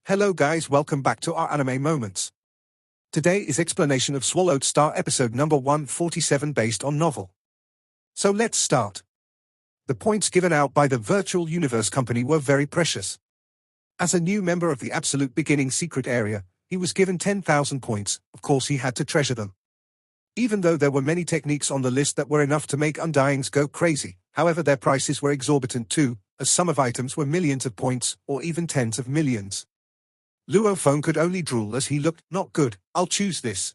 Hello guys, welcome back to our anime moments. Today is explanation of Swallowed Star episode number 147 based on novel. So let's start. The points given out by the Virtual Universe Company were very precious. As a new member of the Absolute Beginning secret area, he was given 10,000 points. Of course he had to treasure them. Even though there were many techniques on the list that were enough to make Undyings go crazy, however their prices were exorbitant too, as some of items were millions of points, or even tens of millions. Luo Feng could only drool as he looked. Not good, I'll choose this.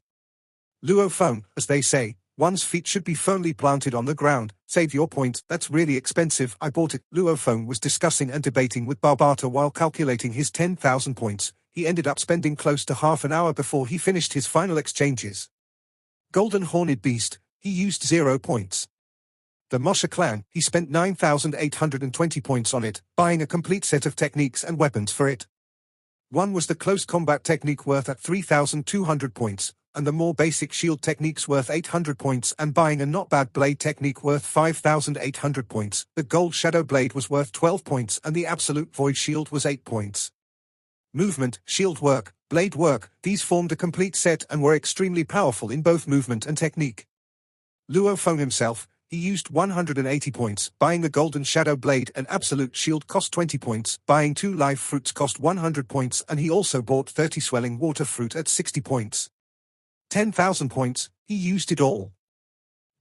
Luo Feng, as they say, one's feet should be firmly planted on the ground. Save your points, that's really expensive, I bought it. Luo Feng was discussing and debating with Barbata while calculating his 10,000 points. He ended up spending close to half an hour before he finished his final exchanges. Golden Horned Beast, he used 0 points. The Mosha clan, he spent 9,820 points on it, buying a complete set of techniques and weapons for it. One was the close combat technique worth at 3,200 points, and the more basic shield techniques worth 800 points, and buying a not bad blade technique worth 5,800 points. The gold shadow blade was worth 12 points and the absolute void shield was 8 points. Movement, shield work, blade work, these formed a complete set and were extremely powerful in both movement and technique. Luo Feng himself, he used 180 points, buying the golden shadow blade and absolute shield cost 20 points, buying 2 live fruits cost 100 points, and he also bought 30 swelling water fruit at 60 points. 10,000 points, he used it all.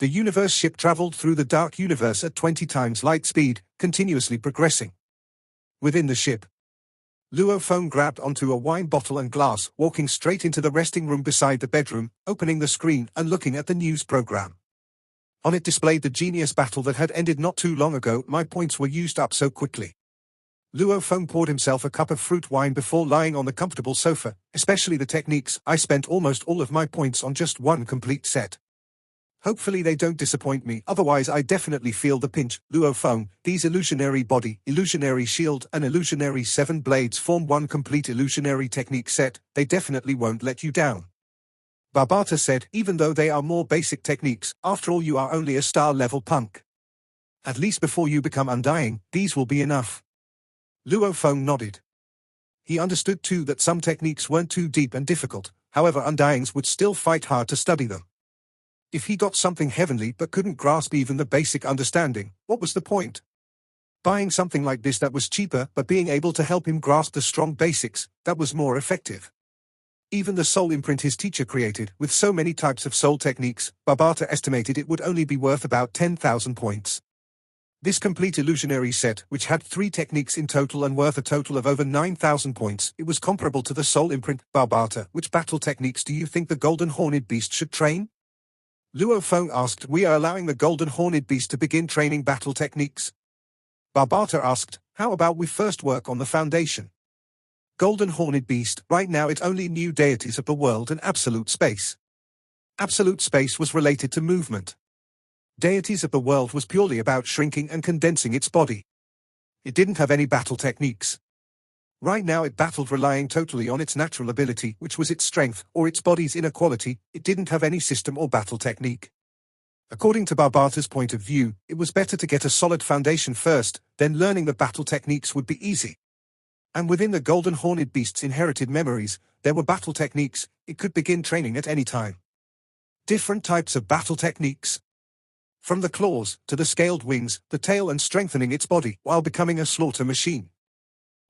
The universe ship traveled through the dark universe at 20 times light speed, continuously progressing. Within the ship, Luo Feng grabbed onto a wine bottle and glass, walking straight into the resting room beside the bedroom, opening the screen and looking at the news program. On it displayed the genius battle that had ended not too long ago. My points were used up so quickly. Luo Feng poured himself a cup of fruit wine before lying on the comfortable sofa, especially the techniques. I spent almost all of my points on just one complete set. Hopefully they don't disappoint me, otherwise I definitely feel the pinch. Luo Feng, these illusionary body, illusionary shield and illusionary 7 blades form one complete illusionary technique set. They definitely won't let you down. Barbata said, even though they are more basic techniques, after all you are only a star-level punk. At least before you become Undying, these will be enough. Luo Feng nodded. He understood too that some techniques weren't too deep and difficult, however Undyings would still fight hard to study them. If he got something heavenly but couldn't grasp even the basic understanding, what was the point? Buying something like this that was cheaper but being able to help him grasp the strong basics, that was more effective. Even the soul imprint his teacher created, with so many types of soul techniques, Barbata estimated it would only be worth about 10,000 points. This complete illusionary set, which had 3 techniques in total and worth a total of over 9,000 points, it was comparable to the soul imprint. Barbata, which battle techniques do you think the Golden Horned Beast should train? Luo Feng asked. We are allowing the Golden Horned Beast to begin training battle techniques. Barbata asked, how about we first work on the foundation? Golden Horned Beast, right now it only knew deities of the world and absolute space. Absolute space was related to movement. Deities of the world was purely about shrinking and condensing its body. It didn't have any battle techniques. Right now it battled relying totally on its natural ability, which was its strength, or its body's inner quality. It didn't have any system or battle technique. According to Barbata's point of view, it was better to get a solid foundation first, then learning the battle techniques would be easy. And within the Golden Horned Beast's inherited memories, there were battle techniques. It could begin training at any time. Different types of battle techniques. From the claws, to the scaled wings, the tail and strengthening its body, while becoming a slaughter machine.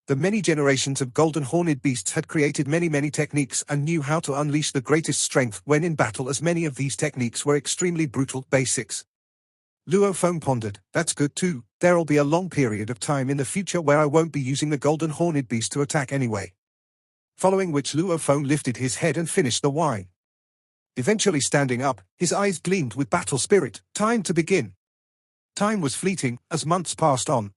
The many generations of Golden Horned Beasts had created many techniques and knew how to unleash the greatest strength when in battle, as many of these techniques were extremely brutal basics. Luo Feng pondered, that's good too. There'll be a long period of time in the future where I won't be using the Golden Horned Beast to attack anyway. Following which Luo Feng lifted his head and finished the wine. Eventually standing up, his eyes gleamed with battle spirit. Time to begin. Time was fleeting, as months passed on.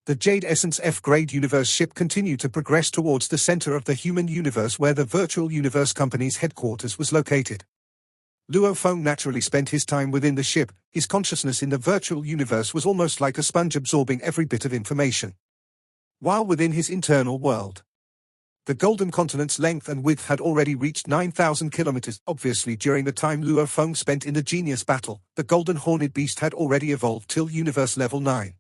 The Jade Essence F-grade universe ship continued to progress towards the center of the human universe where the Virtual Universe Company's headquarters was located. Luo Feng naturally spent his time within the ship. His consciousness in the virtual universe was almost like a sponge absorbing every bit of information. While within his internal world, the Golden Continent's length and width had already reached 9,000 kilometers. Obviously, during the time Luo Feng spent in the Genius Battle, the Golden Horned Beast had already evolved till Universe Level 9.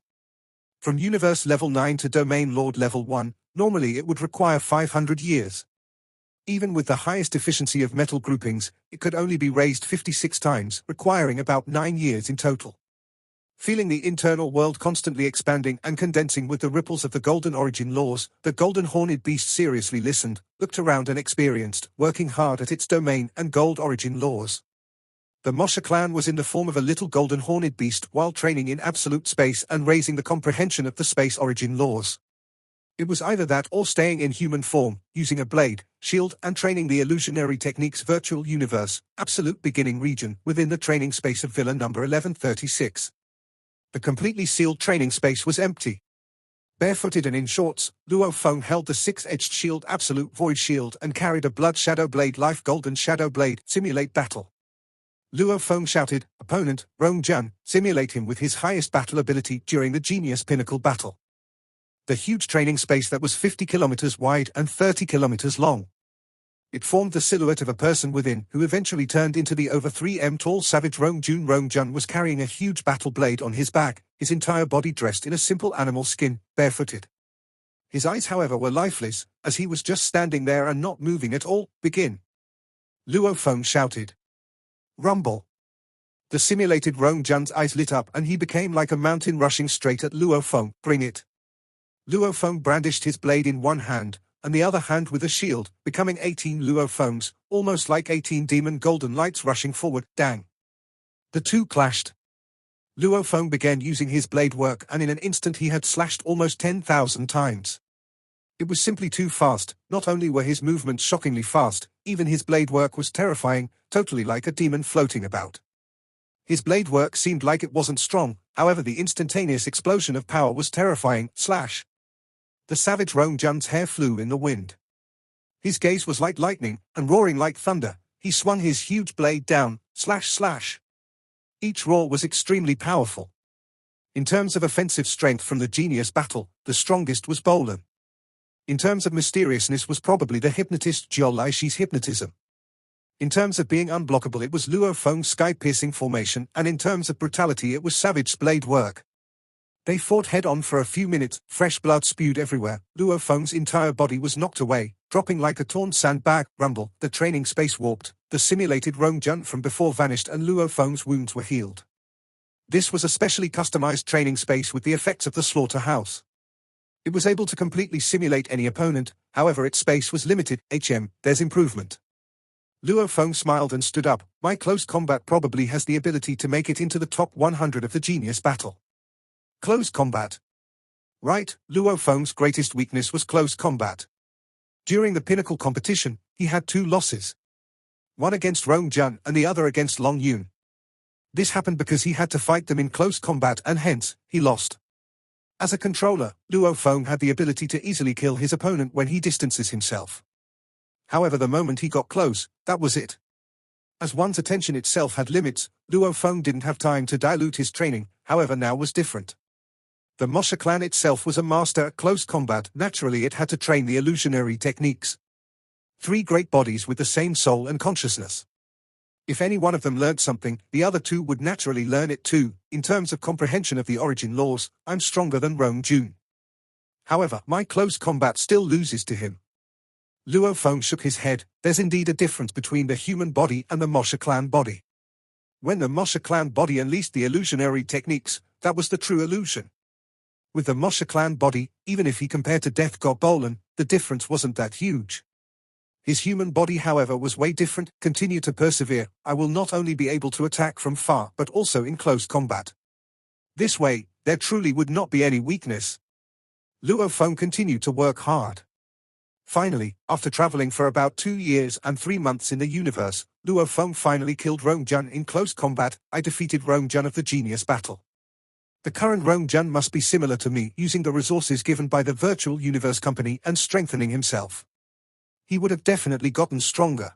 From Universe Level 9 to Domain Lord Level 1, Normally it would require 500 years. Even with the highest efficiency of metal groupings, it could only be raised 56 times, requiring about 9 years in total. Feeling the internal world constantly expanding and condensing with the ripples of the golden origin laws, the golden horned beast seriously listened, looked around and experienced, working hard at its domain and gold origin laws. The Mosha clan was in the form of a little golden horned beast while training in absolute space and raising the comprehension of the space origin laws. It was either that or staying in human form, using a blade, shield and training the illusionary techniques virtual universe, absolute beginning region within the training space of Villa number 1136. The completely sealed training space was empty. Barefooted and in shorts, Luo Feng held the six-edged shield absolute void shield and carried a blood shadow blade life golden shadow blade simulate battle. Luo Feng shouted, opponent, Rong Jun, simulate him with his highest battle ability during the genius pinnacle battle. The huge training space that was 50 kilometers wide and 30 kilometers long. It formed the silhouette of a person within, who eventually turned into the over 3 m tall savage Rong Jun. Rong Jun was carrying a huge battle blade on his back, his entire body dressed in a simple animal skin, barefooted. His eyes, however, were lifeless, as he was just standing there and not moving at all. Begin. Luo Feng shouted. Rumble. The simulated Rong Jun's eyes lit up and he became like a mountain rushing straight at Luo Feng. Bring it. Luo Feng brandished his blade in one hand, and the other hand with a shield, becoming 18 Luo Fengs, almost like 18 demon golden lights rushing forward. Dang. The two clashed. Luo Feng began using his blade work and in an instant he had slashed almost 10,000 times. It was simply too fast. Not only were his movements shockingly fast, even his blade work was terrifying, totally like a demon floating about. His blade work seemed like it wasn't strong, however the instantaneous explosion of power was terrifying. Slash. The savage Rong Jun's hair flew in the wind. His gaze was like lightning, and roaring like thunder, he swung his huge blade down, slash slash. Each roar was extremely powerful. In terms of offensive strength from the genius battle, the strongest was Bolan. In terms of mysteriousness was probably the hypnotist Jiao Laishi's hypnotism. In terms of being unblockable it was Luo Feng's sky-piercing formation, and in terms of brutality it was Savage's blade work. They fought head-on for a few minutes, fresh blood spewed everywhere, Luo Feng's entire body was knocked away, dropping like a torn sandbag. Rumble, the training space warped, the simulated Rong Jun from before vanished and Luo Feng's wounds were healed. This was a specially customized training space with the effects of the slaughterhouse. It was able to completely simulate any opponent, however its space was limited. There's improvement. Luo Feng smiled and stood up. My close combat probably has the ability to make it into the top 100 of the genius battle. Close combat. Right, Luo Feng's greatest weakness was close combat. During the pinnacle competition, he had 2 losses. One against Rong Jun and the other against Long Yun. This happened because he had to fight them in close combat and hence, he lost. As a controller, Luo Feng had the ability to easily kill his opponent when he distances himself. However, the moment he got close, that was it. As one's attention itself had limits, Luo Feng didn't have time to dilute his training, however now was different. The Mosha clan itself was a master at close combat, naturally it had to train the illusionary techniques. 3 great bodies with the same soul and consciousness. If any one of them learned something, the other 2 would naturally learn it too. In terms of comprehension of the origin laws, I'm stronger than Rong Jun. However, my close combat still loses to him. Luo Feng shook his head. There's indeed a difference between the human body and the Mosha clan body. When the Mosha clan body unleashed the illusionary techniques, that was the true illusion. With the Mosha clan body, even if he compared to Death God Bolan, the difference wasn't that huge. His human body, however, was way different. Continue to persevere. I will not only be able to attack from far, but also in close combat. This way, there truly would not be any weakness. Luo Feng continued to work hard. Finally, after traveling for about 2 years and 3 months in the universe, Luo Feng finally killed Rong Jun in close combat. I defeated Rong Jun of the genius battle. The current Rong Jun must be similar to me, using the resources given by the virtual universe company and strengthening himself. He would have definitely gotten stronger.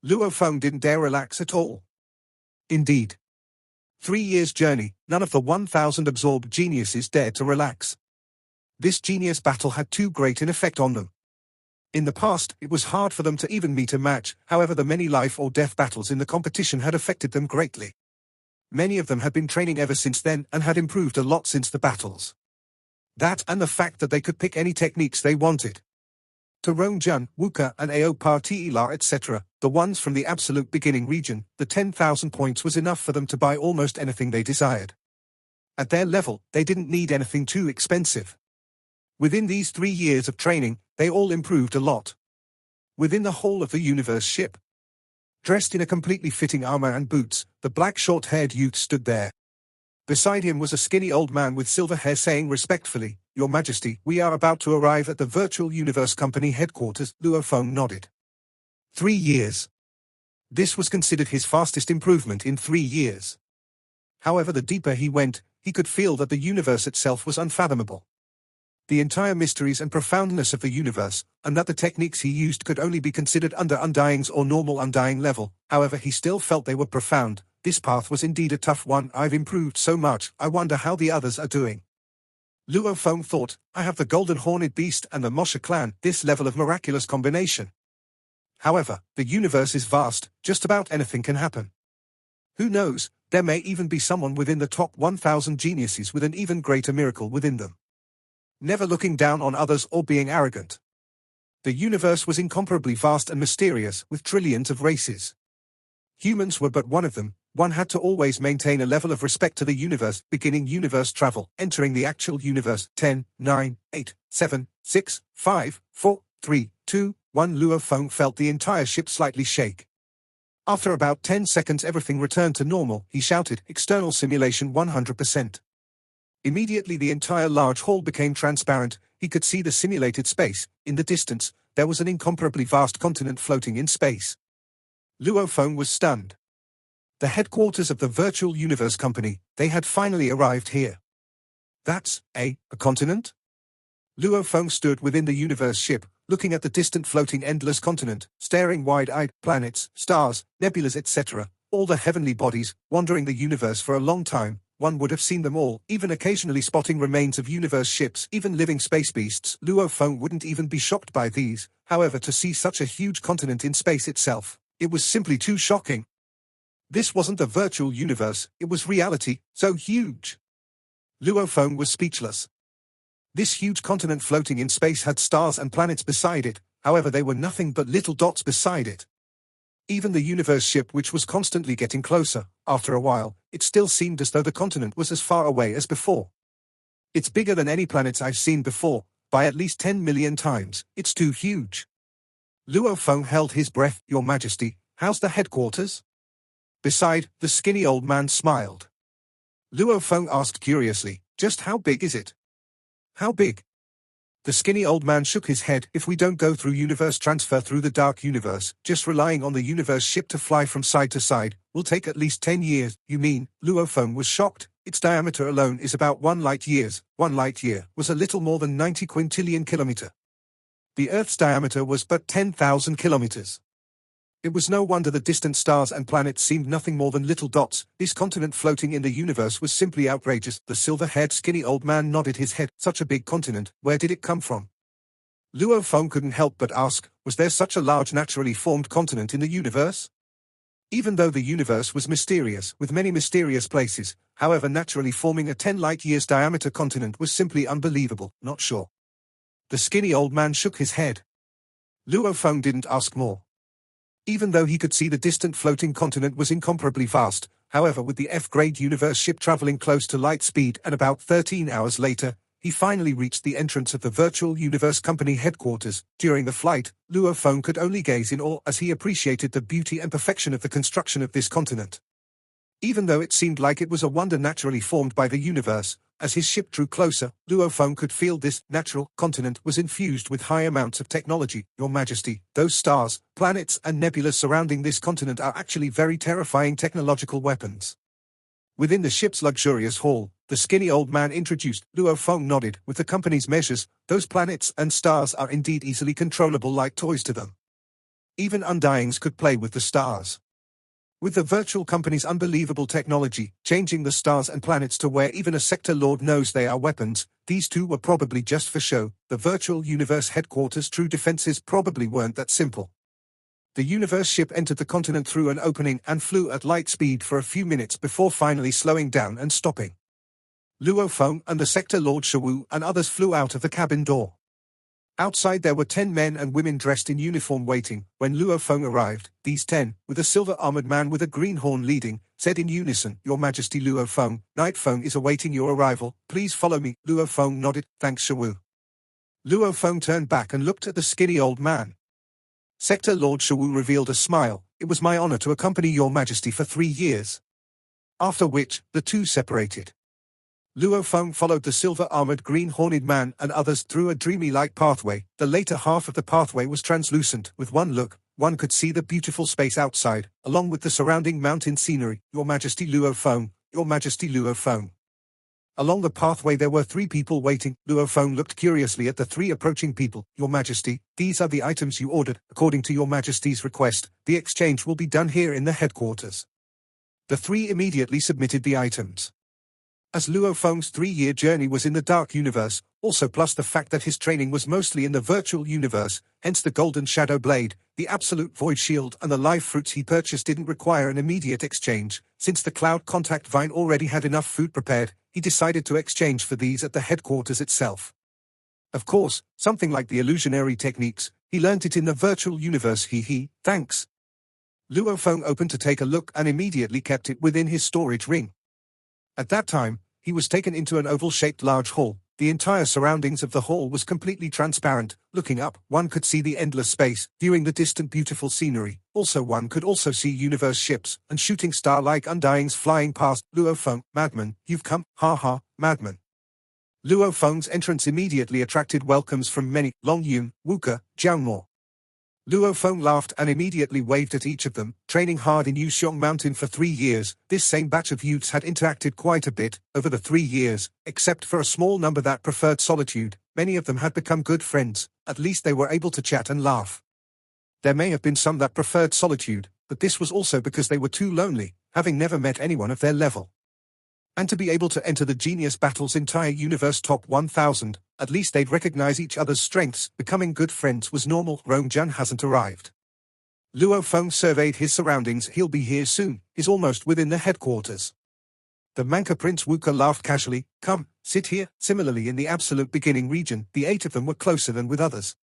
Luo Feng didn't dare relax at all. Indeed. 3 years' journey, none of the 1,000 absorbed geniuses dared to relax. This genius battle had too great an effect on them. In the past, it was hard for them to even meet a match, however the many life or death battles in the competition had affected them greatly. Many of them had been training ever since then and had improved a lot since the battles. That and the fact that they could pick any techniques they wanted. Tarongjun, Wuka and Aopartila etc., the ones from the absolute beginning region, the 10,000 points was enough for them to buy almost anything they desired. At their level, they didn't need anything too expensive. Within these 3 years of training, they all improved a lot. Within the whole of the universe ship, dressed in a completely fitting armor and boots, the black short-haired youth stood there. Beside him was a skinny old man with silver hair saying respectfully, "Your Majesty, we are about to arrive at the Virtual Universe Company headquarters." Luo Feng nodded. 3 years. This was considered his fastest improvement in 3 years. However, the deeper he went, he could feel that the universe itself was unfathomable. The entire mysteries and profoundness of the universe, and that the techniques he used could only be considered under Undying's or normal Undying level. However, he still felt they were profound. This path was indeed a tough one. I've improved so much, I wonder how the others are doing. Luo Feng thought, I have the Golden Horned Beast and the Mosha clan, this level of miraculous combination. However, the universe is vast, just about anything can happen. Who knows, there may even be someone within the top 1,000 geniuses with an even greater miracle within them. Never looking down on others or being arrogant. The universe was incomparably vast and mysterious, with trillions of races. Humans were but one of them. One had to always maintain a level of respect to the universe, beginning universe travel, entering the actual universe. 10, 9, 8, 7, 6, 5, 4, 3, 2, 1. Luo Feng felt the entire ship slightly shake. After about 10 seconds everything returned to normal. He shouted, "External simulation 100%. Immediately the entire large hall became transparent. He could see the simulated space. In the distance, there was an incomparably vast continent floating in space. Luo Feng was stunned. The headquarters of the Virtual Universe Company, they had finally arrived here. That's a continent? Luo Feng stood within the universe ship, looking at the distant floating endless continent, staring wide-eyed, planets, stars, nebulas etc., all the heavenly bodies, wandering the universe for a long time. One would have seen them all, even occasionally spotting remains of universe ships, even living space beasts. Luo Feng wouldn't even be shocked by these. However, to see such a huge continent in space itself, it was simply too shocking. This wasn't the virtual universe, it was reality, so huge. Luo Feng was speechless. This huge continent floating in space had stars and planets beside it, however they were nothing but little dots beside it. Even the universe ship, which was constantly getting closer, after a while, it still seemed as though the continent was as far away as before. It's bigger than any planets I've seen before, by at least 10 million times. It's too huge. Luo Feng held his breath. Your Majesty, how's the headquarters? Beside, the skinny old man smiled. Luo Feng asked curiously, just how big is it? How big? The skinny old man shook his head. If we don't go through universe transfer through the dark universe, just relying on the universe ship to fly from side to side, will take at least 10 years. You mean? Luo Feng was shocked. Its diameter alone is about 1 light years. 1 light year was a little more than 90 quintillion kilometer. The Earth's diameter was but 10,000 kilometers. It was no wonder the distant stars and planets seemed nothing more than little dots. This continent floating in the universe was simply outrageous. The silver-haired skinny old man nodded his head. Such a big continent, where did it come from? Luo Feng couldn't help but ask, was there such a large naturally formed continent in the universe? Even though the universe was mysterious, with many mysterious places, however naturally forming a 10 light-years diameter continent was simply unbelievable. Not sure. The skinny old man shook his head. Luo Feng didn't ask more. Even though he could see the distant floating continent was incomparably vast, however with the F-grade universe ship traveling close to light speed and about 13 hours later, he finally reached the entrance of the Virtual Universe Company headquarters. During the flight, Luo Feng could only gaze in awe as he appreciated the beauty and perfection of the construction of this continent. Even though it seemed like it was a wonder naturally formed by the universe, as his ship drew closer, Luo Feng could feel this natural continent was infused with high amounts of technology. Your Majesty, those stars, planets and nebulas surrounding this continent are actually very terrifying technological weapons. Within the ship's luxurious hall, the skinny old man introduced. Luo Feng nodded. With the company's measures, those planets and stars are indeed easily controllable like toys to them. Even Undyings could play with the stars. With the virtual company's unbelievable technology, changing the stars and planets to where even a sector lord knows they are weapons, these two were probably just for show. The virtual universe headquarters' true defenses probably weren't that simple. The universe ship entered the continent through an opening and flew at light speed for a few minutes before finally slowing down and stopping. Luo Feng and the sector Lord Shawu and others flew out of the cabin door. Outside there were 10 men and women dressed in uniform waiting. When Luo Feng arrived, these 10, with a silver-armored man with a green horn leading, said in unison, "Your Majesty Luo Feng, Knight Feng is awaiting your arrival, please follow me." Luo Feng nodded, "Thanks Shawu." Luo Feng turned back and looked at the skinny old man. Sector Lord Shawu revealed a smile. "It was my honor to accompany your Majesty for 3 years." After which, the two separated. Luo Feng followed the silver-armored green-horned man and others through a dreamy-like pathway. The later half of the pathway was translucent. With one look, one could see the beautiful space outside, along with the surrounding mountain scenery. "Your Majesty Luo Feng, Your Majesty Luo Feng." Along the pathway there were 3 people waiting. Luo Feng looked curiously at the 3 approaching people. "Your Majesty, these are the items you ordered. According to your Majesty's request, the exchange will be done here in the headquarters." The 3 immediately submitted the items. As Luo Feng's 3-year journey was in the Dark Universe, also plus the fact that his training was mostly in the virtual universe, hence the Golden Shadow Blade, the Absolute Void Shield and the live fruits he purchased didn't require an immediate exchange. Since the Cloud Contact Vine already had enough food prepared, he decided to exchange for these at the headquarters itself. Of course, something like the illusionary techniques, he learnt it in the virtual universe. Thanks. Luo Feng opened to take a look and immediately kept it within his storage ring. At that time, he was taken into an oval-shaped large hall. The entire surroundings of the hall was completely transparent. Looking up, one could see the endless space, viewing the distant beautiful scenery. Also one could also see universe ships and shooting star-like undyings flying past. "Luo Feng, madman, you've come, ha, madman." Luo Feng's entrance immediately attracted welcomes from many. Long Yun, Wuke, Jiangmo. Luo Feng laughed and immediately waved at each of them. Training hard in Yuxiong Mountain for 3 years, this same batch of youths had interacted quite a bit over the 3 years, except for a small number that preferred solitude. Many of them had become good friends. At least they were able to chat and laugh. There may have been some that preferred solitude, but this was also because they were too lonely, having never met anyone of their level. And to be able to enter the Genius Battle's entire universe top 1000, at least they'd recognize each other's strengths. Becoming good friends was normal. Rongjian hasn't arrived. Luo Feng surveyed his surroundings. "He'll be here soon. He's almost within the headquarters." The Manka Prince Wuke laughed casually. "Come, sit here." Similarly in the Absolute Beginning region, the 8 of them were closer than with others.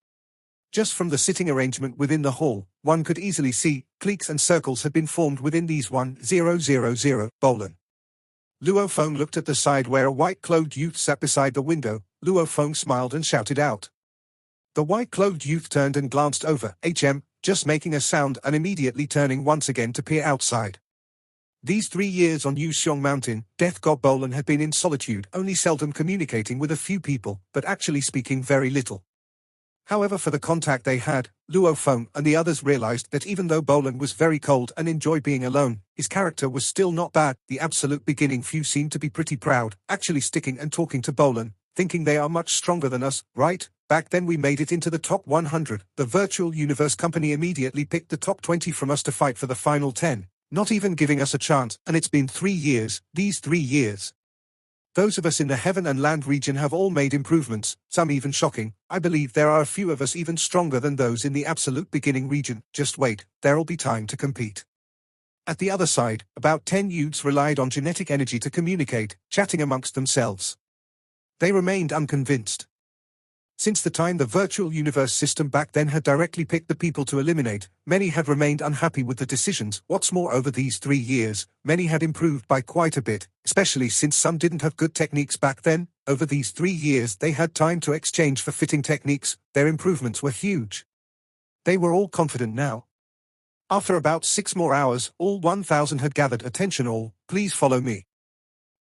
Just from the sitting arrangement within the hall, one could easily see cliques and circles had been formed within these 1000 Bolan. Luo Feng looked at the side where a white-clothed youth sat beside the window. Luo Feng smiled and shouted out. The white-clothed youth turned and glanced over. Just making a sound and immediately turning once again to peer outside. These 3 years on Yuxiong Mountain, Death God Bolan had been in solitude, only seldom communicating with a few people, but actually speaking very little. However, for the contact they had, Luo Feng and the others realized that even though Bolan was very cold and enjoyed being alone, his character was still not bad. The Absolute Beginning few seemed to be pretty proud, actually sticking and talking to Bolan, thinking they are much stronger than us, right? Back then we made it into the top 100. The Virtual Universe Company immediately picked the top 20 from us to fight for the final 10, not even giving us a chance, and it's been 3 years, these 3 years. Those of us in the Heaven and Land region have all made improvements, some even shocking. I believe there are a few of us even stronger than those in the Absolute Beginning region. Just wait, there'll be time to compete. At the other side, about 10 youths relied on genetic energy to communicate, chatting amongst themselves. They remained unconvinced. Since the time the virtual universe system back then had directly picked the people to eliminate, many had remained unhappy with the decisions. What's more, over these 3 years, many had improved by quite a bit, especially since some didn't have good techniques back then. Over these 3 years they had time to exchange for fitting techniques. Their improvements were huge. They were all confident now. After about 6 more hours, all 1000 had gathered. Attention all, please follow me.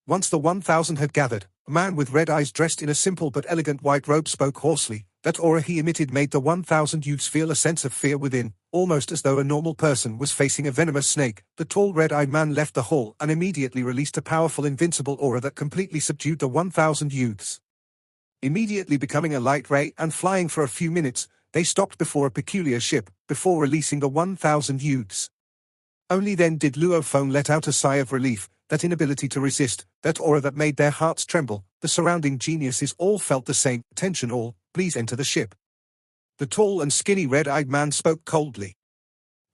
Once the 1000 had gathered, a man with red eyes dressed in a simple but elegant white robe spoke hoarsely. That aura he emitted made the 1000 youths feel a sense of fear within, almost as though a normal person was facing a venomous snake. The tall red-eyed man left the hall and immediately released a powerful invincible aura that completely subdued the 1000 youths. Immediately becoming a light ray and flying for a few minutes, they stopped before a peculiar ship, before releasing the 1000 youths. Only then did Luo Feng let out a sigh of relief. That inability to resist, that aura that made their hearts tremble. The surrounding geniuses all felt the same. Attention all, please enter the ship. The tall and skinny red-eyed man spoke coldly.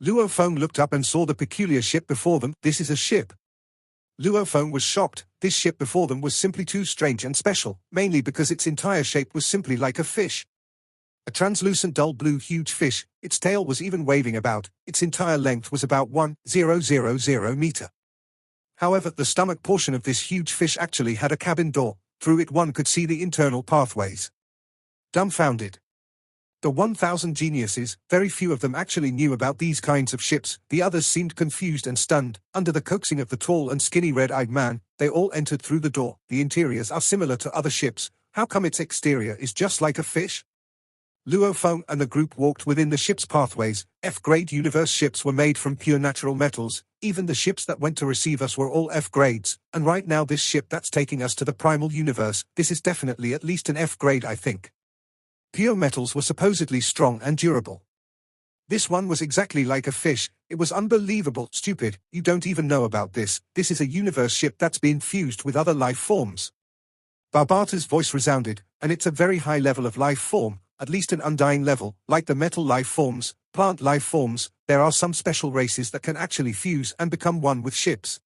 Luo Feng looked up and saw the peculiar ship before them. This is a ship. Luophone was shocked. This ship before them was simply too strange and special, mainly because its entire shape was simply like a fish. A translucent dull blue huge fish, its tail was even waving about, its entire length was about 1,000 meter. However, the stomach portion of this huge fish actually had a cabin door, through it one could see the internal pathways. Dumbfounded. The 1,000 geniuses, very few of them actually knew about these kinds of ships, the others seemed confused and stunned. Under the coaxing of the tall and skinny red-eyed man, they all entered through the door. The interiors are similar to other ships, how come its exterior is just like a fish? Luophone and the group walked within the ship's pathways. F-grade universe ships were made from pure natural metals, even the ships that went to receive us were all F-grades, and right now this ship that's taking us to the primal universe, this is definitely at least an F-grade I think. Pure metals were supposedly strong and durable. This one was exactly like a fish, it was unbelievable. Stupid, you don't even know about this, this is a universe ship that's been fused with other life forms. Barbata's voice resounded, and it's a very high level of life form, at least an undying level, like the metal life forms, plant life forms, there are some special races that can actually fuse and become one with ships.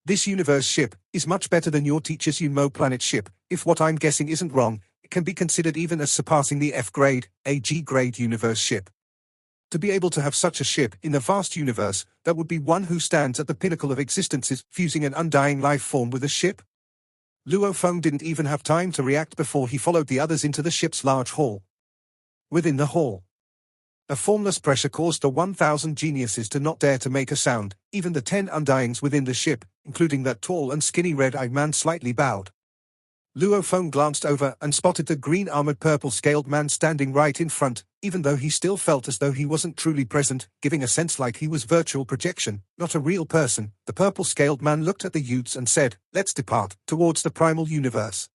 This universe ship is much better than your teacher's Unmo planet ship. If what I'm guessing isn't wrong, it can be considered even as surpassing the F-grade, AG-grade universe ship. To be able to have such a ship in the vast universe, that would be one who stands at the pinnacle of existences, fusing an undying life form with a ship. Luophone didn't even have time to react before he followed the others into the ship's large hall. Within the hall, a formless pressure caused the 1,000 geniuses to not dare to make a sound. Even the 10 undyings within the ship, including that tall and skinny red-eyed man, slightly bowed. Luophone glanced over and spotted the green-armored purple-scaled man standing right in front, even though he still felt as though he wasn't truly present, giving a sense like he was virtual projection, not a real person. The purple-scaled man looked at the youths and said, "Let's depart, towards the primal universe."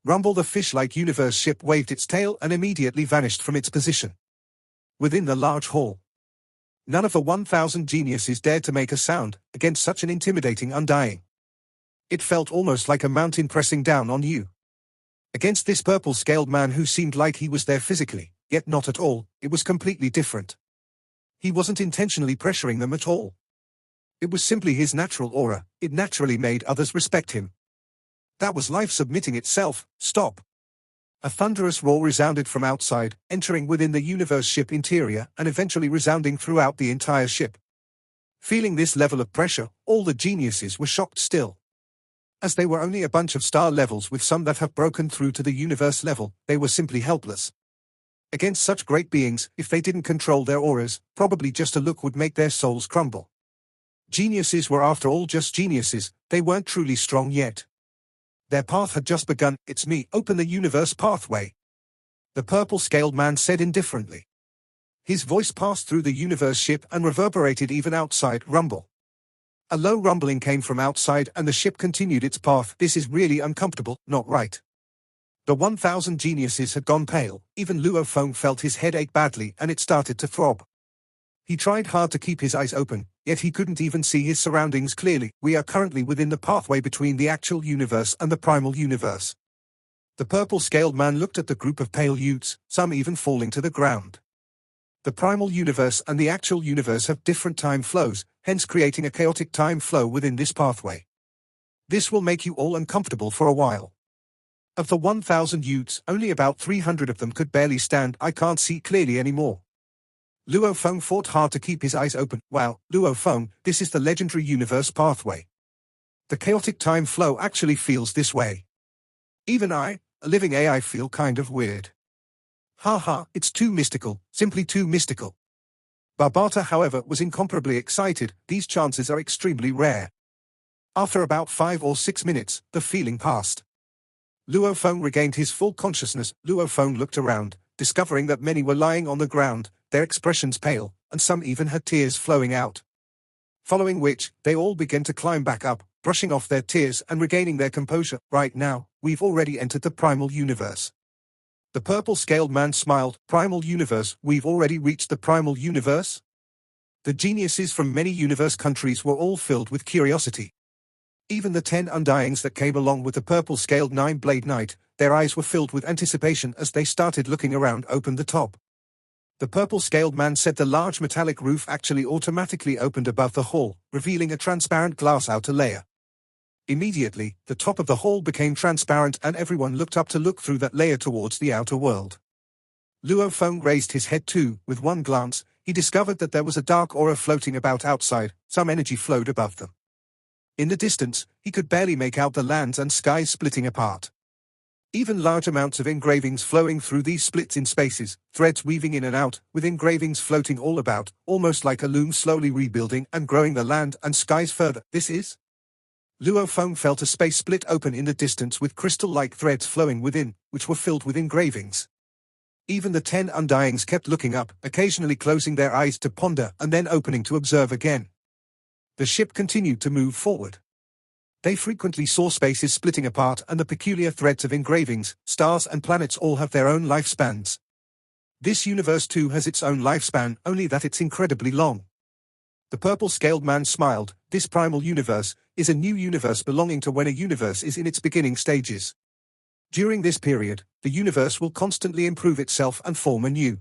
Rumble, the fish-like universe ship, waved its tail and immediately vanished from its position. Within the large hall, none of the 1,000 geniuses dared to make a sound against such an intimidating undying. It felt almost like a mountain pressing down on you. Against this purple-scaled man who seemed like he was there physically, yet not at all, it was completely different. He wasn't intentionally pressuring them at all. It was simply his natural aura, it naturally made others respect him. That was life submitting itself. Stop. A thunderous roar resounded from outside, entering within the universe ship interior and eventually resounding throughout the entire ship. Feeling this level of pressure, all the geniuses were shocked still. As they were only a bunch of star levels with some that have broken through to the universe level, they were simply helpless. Against such great beings, if they didn't control their auras, probably just a look would make their souls crumble. Geniuses were after all just geniuses, they weren't truly strong yet. Their path had just begun. "It's me, open the universe pathway," the purple-scaled man said indifferently. His voice passed through the universe ship and reverberated even outside. Rumble. A low rumbling came from outside and the ship continued its path. This is really uncomfortable, not right. The 1,000 geniuses had gone pale. Even Luophone felt his head ache badly and it started to throb. He tried hard to keep his eyes open, yet he couldn't even see his surroundings clearly. "We are currently within the pathway between the actual universe and the primal universe." The purple-scaled man looked at the group of pale youths, some even falling to the ground. The primal universe and the actual universe have different time flows, hence creating a chaotic time flow within this pathway. This will make you all uncomfortable for a while. Of the 1,000 youths, only about 300 of them could barely stand. "I can't see clearly anymore." Luophone fought hard to keep his eyes open. "Wow, Luophone, this is the legendary universe pathway. The chaotic time flow actually feels this way. Even I, a living AI, feel kind of weird. Haha, it's too mystical, simply too mystical." Barbata, however, was incomparably excited. These chances are extremely rare. After about 5 or 6 minutes, the feeling passed. Luophone regained his full consciousness. Luophone looked around, discovering that many were lying on the ground, their expressions pale, and some even had tears flowing out. Following which, they all began to climb back up, brushing off their tears and regaining their composure. "Right now, we've already entered the primal universe." The purple-scaled man smiled. "Primal universe, we've already reached the primal universe?" The geniuses from many universe countries were all filled with curiosity. Even the 10 undyings that came along with the purple-scaled 9-blade knight, their eyes were filled with anticipation as they started looking around. "Open the top." The purple-scaled man said. The large metallic roof actually automatically opened above the hall, revealing a transparent glass outer layer. Immediately, the top of the hall became transparent and everyone looked up to look through that layer towards the outer world. Luo Feng raised his head too. With one glance, he discovered that there was a dark aura floating about outside. Some energy flowed above them. In the distance, he could barely make out the lands and skies splitting apart. Even large amounts of engravings flowing through these splits in spaces, threads weaving in and out, with engravings floating all about, almost like a loom slowly rebuilding and growing the land and skies further. This is? Luo Feng felt a space split open in the distance with crystal-like threads flowing within, which were filled with engravings. Even the 10 Undyings kept looking up, occasionally closing their eyes to ponder and then opening to observe again. The ship continued to move forward. They frequently saw spaces splitting apart and the peculiar threads of engravings. Stars and planets all have their own lifespans. This universe too has its own lifespan, only that it's incredibly long. The purple-scaled man smiled. This primal universe is a new universe belonging to when a universe is in its beginning stages. During this period, the universe will constantly improve itself and form anew.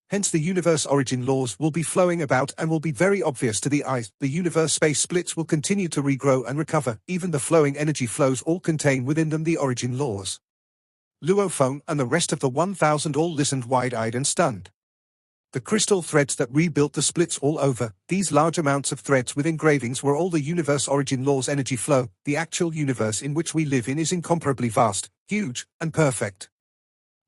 Hence the universe origin laws will be flowing about and will be very obvious to the eyes. The universe space splits will continue to regrow and recover. Even the flowing energy flows all contain within them the origin laws. Luo Feng and the rest of the 1,000 all listened wide-eyed and stunned. The crystal threads that rebuilt the splits all over, these large amounts of threads with engravings were all the universe origin laws energy flow. The actual universe in which we live in is incomparably vast, huge, and perfect.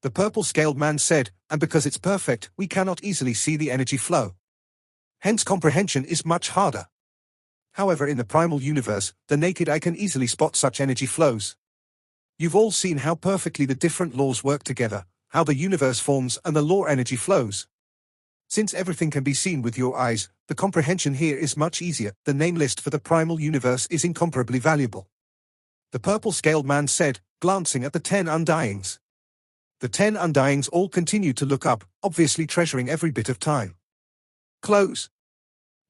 The purple-scaled man said, and because it's perfect, we cannot easily see the energy flow. Hence comprehension is much harder. However, in the primal universe, the naked eye can easily spot such energy flows. You've all seen how perfectly the different laws work together, how the universe forms and the law energy flows. Since everything can be seen with your eyes, the comprehension here is much easier. The name list for the primal universe is incomparably valuable. The purple-scaled man said, glancing at the 10 Undyings. The 10 Undyings all continued to look up, obviously treasuring every bit of time. Close.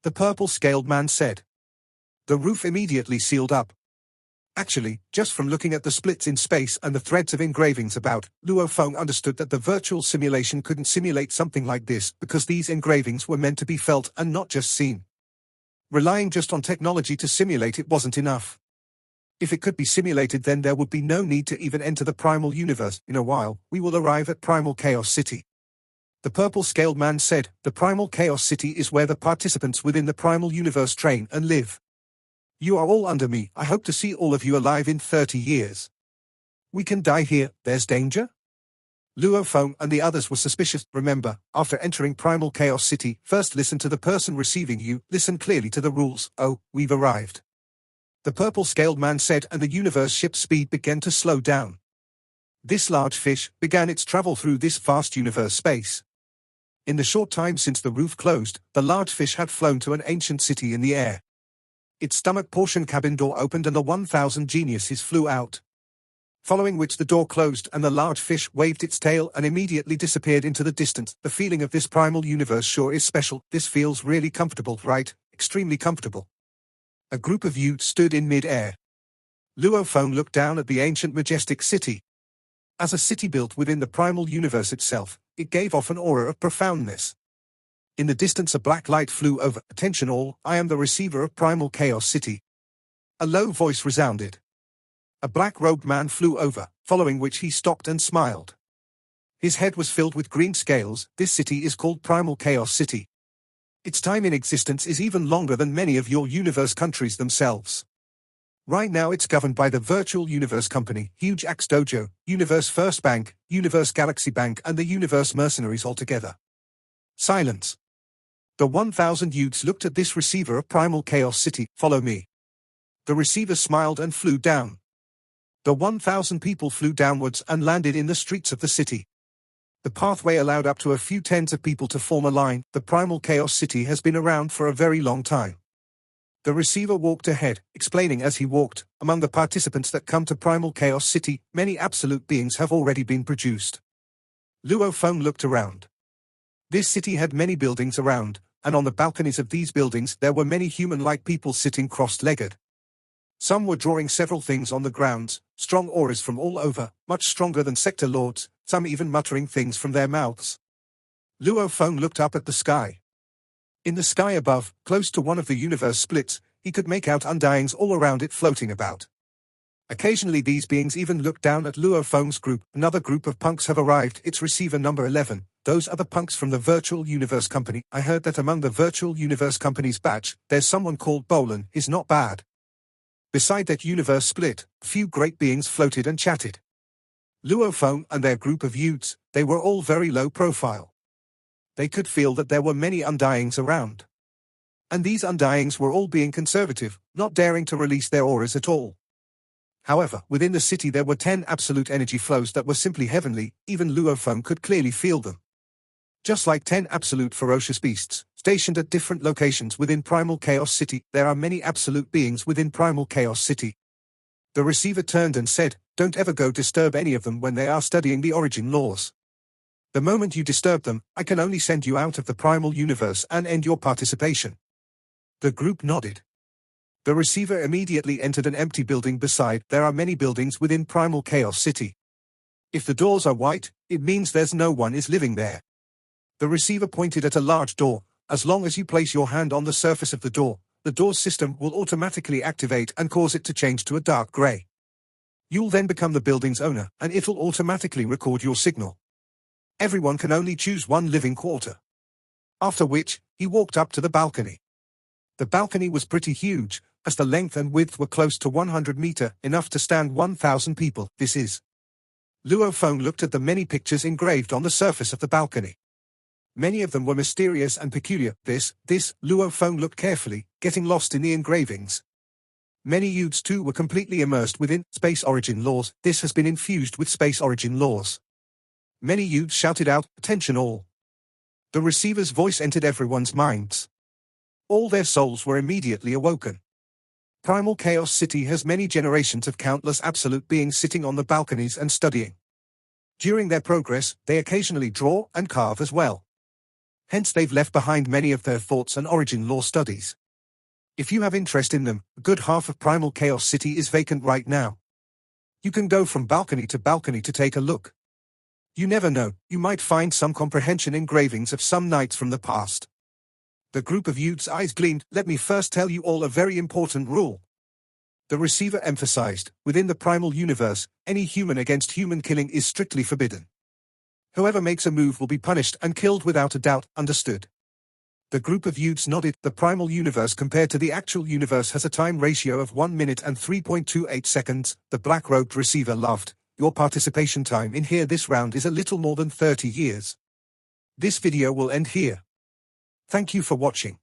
The purple-scaled man said. The roof immediately sealed up. Actually, just from looking at the splits in space and the threads of engravings about, Luo Feng understood that the virtual simulation couldn't simulate something like this because these engravings were meant to be felt and not just seen. Relying just on technology to simulate it wasn't enough. If it could be simulated, then there would be no need to even enter the primal universe. In a while, we will arrive at Primal Chaos City. The purple-scaled man said, the Primal Chaos City is where the participants within the primal universe train and live. You are all under me. I hope to see all of you alive in 30 years. We can die here. There's danger? Luo Feng and the others were suspicious. Remember, after entering Primal Chaos City, first listen to the person receiving you, listen clearly to the rules. Oh, we've arrived. The purple-scaled man said, and the universe ship's speed began to slow down. This large fish began its travel through this vast universe space. In the short time since the roof closed, the large fish had flown to an ancient city in the air. Its stomach portion cabin door opened and the 1,000 geniuses flew out. Following which the door closed and the large fish waved its tail and immediately disappeared into the distance. The feeling of this primal universe sure is special. This feels really comfortable, right? Extremely comfortable. A group of youths stood in mid-air. Luo Feng looked down at the ancient majestic city. As a city built within the primal universe itself, it gave off an aura of profoundness. In the distance a black light flew over. Attention all, I am the receiver of Primal Chaos City. A low voice resounded. A black-robed man flew over, following which he stopped and smiled. His head was filled with green scales. This city is called Primal Chaos City. Its time in existence is even longer than many of your universe countries themselves. Right now it's governed by the Virtual Universe Company, Huge Axe Dojo, Universe First Bank, Universe Galaxy Bank and the Universe Mercenaries altogether. Silence. The 1,000 youths looked at this receiver of Primal Chaos City. Follow me. The receiver smiled and flew down. The 1,000 people flew downwards and landed in the streets of the city. The pathway allowed up to a few tens of people to form a line. The Primal Chaos City has been around for a very long time. The receiver walked ahead, explaining as he walked, among the participants that come to Primal Chaos City, many absolute beings have already been produced. Luo Feng looked around. This city had many buildings around, and on the balconies of these buildings there were many human-like people sitting cross-legged. Some were drawing several things on the grounds, strong auras from all over, much stronger than sector lords, some even muttering things from their mouths. Luo Feng looked up at the sky. In the sky above, close to one of the universe splits, he could make out undyings all around it floating about. Occasionally these beings even looked down at Luo Feng's group. Another group of punks have arrived. It's receiver number 11. Those are the punks from the Virtual Universe Company. I heard that among the Virtual Universe Company's batch, there's someone called Bolan. Is not bad. Beside that universe split, few great beings floated and chatted. Luo Feng and their group of youths, they were all very low profile. They could feel that there were many undyings around. And these undyings were all being conservative, not daring to release their auras at all. However, within the city there were 10 absolute energy flows that were simply heavenly. Even Luo Feng could clearly feel them. Just like 10 absolute ferocious beasts, stationed at different locations within Primal Chaos City, there are many absolute beings within Primal Chaos City. The receiver turned and said, "Don't ever go disturb any of them when they are studying the origin laws. The moment you disturb them, I can only send you out of the primal universe and end your participation." The group nodded. The receiver immediately entered an empty building beside. There are many buildings within Primal Chaos City. If the doors are white, it means there's no one is living there. The receiver pointed at a large door. As long as you place your hand on the surface of the door's system will automatically activate and cause it to change to a dark gray. You'll then become the building's owner, and it'll automatically record your signal. Everyone can only choose one living quarter. After which, he walked up to the balcony. The balcony was pretty huge, as the length and width were close to 100 meters, enough to stand 1,000 people. This is. Luo Feng looked at the many pictures engraved on the surface of the balcony. Many of them were mysterious and peculiar. This, Luo Feng looked carefully, getting lost in the engravings. Many youths too were completely immersed within space origin laws. This has been infused with space origin laws. Many youths shouted out, "Attention all!" The receiver's voice entered everyone's minds. All their souls were immediately awoken. Primal Chaos City has many generations of countless absolute beings sitting on the balconies and studying. During their progress, they occasionally draw and carve as well. Hence they've left behind many of their thoughts and origin law studies. If you have interest in them, a good half of Primal Chaos City is vacant right now. You can go from balcony to take a look. You never know, you might find some comprehension engravings of some knights from the past. The group of youths' eyes gleamed. "Let me first tell you all a very important rule." The receiver emphasized, within the primal universe, any human against human killing is strictly forbidden. Whoever makes a move will be punished and killed without a doubt, understood? The group of youths nodded. The primal universe compared to the actual universe has a time ratio of 1 minute and 3.28 seconds. The black-robed receiver laughed. Your participation time in here this round is a little more than 30 years. This video will end here. Thank you for watching.